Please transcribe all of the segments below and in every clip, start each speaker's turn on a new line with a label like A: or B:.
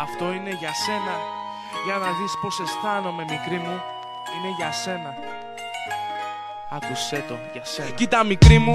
A: Αυτό είναι για σένα. Για να δεις πως αισθάνομαι, μικρή μου. Είναι για σένα. Άκουσέ το για σένα. Κοίτα, μικρή μου,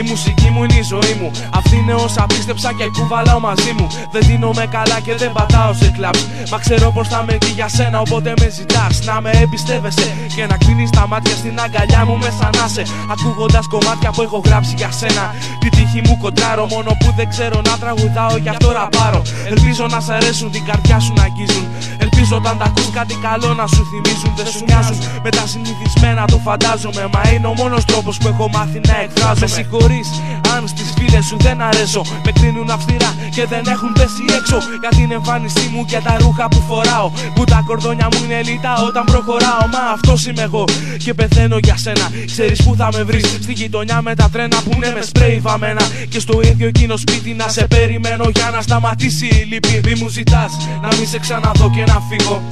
A: η μουσική μου είναι η ζωή μου. Αυτή είναι όσα πίστεψα και κουβαλάω μαζί μου. Δεν δίνομαι καλά και δεν πατάω σε κλαμπς. Μα ξέρω πως θα είμαι εκεί για σένα, οπότε με ζητάς. Να με εμπιστεύεσαι και να κλείνεις τα μάτια στην αγκαλιά μου μέσα να σε. Ακούγοντας κομμάτια που έχω γράψει για σένα. Τη τύχη μου κοντράρω, μόνο που δεν ξέρω να τραγουδάω, γι' αυτό ραπάρω. Ελπίζω να σ' αρέσουν, την καρδιά σου να αγγίζουν. Ελπίζω όταν τα ακούς κάτι καλό να σου θυμίζουν. Δεν σου μοιάζουν με τα συνηθισμένα, το φαντάζομαι. Μα είναι ο μόνος τρόπος που έχω μάθει να εκφράζομαι. Με συγχωρείς αν στις φίλες σου δεν αρέσω. Με κρίνουν αυστηρά και δεν έχουν πέσει έξω. Για την εμφάνισή μου και τα ρούχα που φοράω. Που τα κορδόνια μου είναι λιτά όταν προχωράω. Μα αυτός είμαι εγώ και πεθαίνω για σένα. Ξέρεις που θα με βρεις? Στη γειτονιά με τα τρένα που είναι με σπρέι βαμμένα. Και στο ίδιο εκείνο σπίτι να σε περιμένω για να σταματήσει η λύπη. Μη μου ζητάς να μην σε ξαναδώ και να φύγω.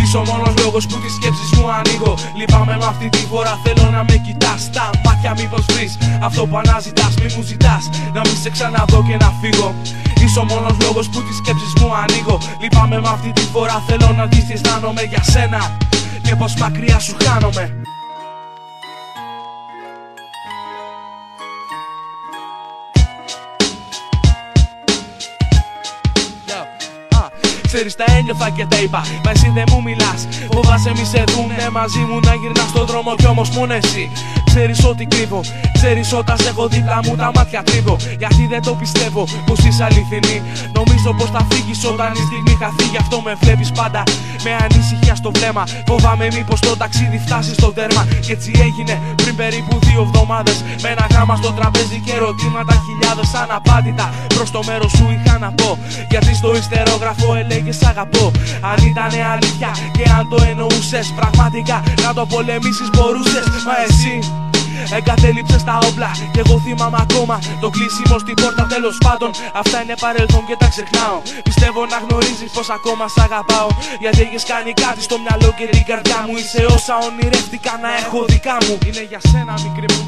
A: Είσαι ο μόνος λόγος που τις σκέψεις μου ανοίγω. Λυπάμαι με αυτή τη φορά, θέλω να με κοιτάς στα μάτια, μήπως βρεις αυτό που αναζητάς. Μη μου ζητάς να μην σε ξαναδώ και να φύγω. Είσαι ο μόνος λόγος που τις σκέψεις μου ανοίγω. Λυπάμαι με αυτή τη φορά, θέλω να δεις τι αισθάνομαι για σένα και πως μακριά σου χάνομαι. Ξέρεις τα ένιωθα και τα είπα, μα εσύ δεν μου μιλάς. Φοβάσαι μη σε δούνε μαζί μου να γυρνάς στον δρόμο κι όμως μόνο εσύ. Ξέρεις ότι κρύβω, ξέρεις όταν σε έχω δίπλα μου τα μάτια τρίβω. Γιατί δεν το πιστεύω πως είσαι αληθινή. Νομίζω πως θα φύγεις όταν η στιγμή χαθεί. Γι' αυτό με βλέπεις πάντα με ανησυχία στο βλέμμα. Φοβάμαι μήπως το ταξίδι φτάσει στο τέρμα. Κι έτσι έγινε πριν περίπου 2 εβδομάδες. Με ένα γράμμα στο τραπέζι και ερωτήματα χιλιάδες αναπάντητα. Προς το μέρος σου είχα να πω, γιατί στο ιστερόγραφο έλεγες αγαπώ. Αν ήτανε αλήθεια και αν το εννοούσες πραγματικά, να το πολεμήσεις μπορούσες. Μα εσύ εγκατέλειψες τα όπλα και εγώ θυμάμαι ακόμα το κλείσιμο στην πόρτα. Τέλος πάντων αυτά είναι παρελθόν και τα ξεχνάω. Πιστεύω να γνωρίζεις πως ακόμα σ' αγαπάω. Γιατί έχεις κάνει κάτι στο μυαλό και την καρδιά μου. Είσαι όσα ονειρεύτηκα να έχω δικά μου. Είναι για σένα, μικρή μου.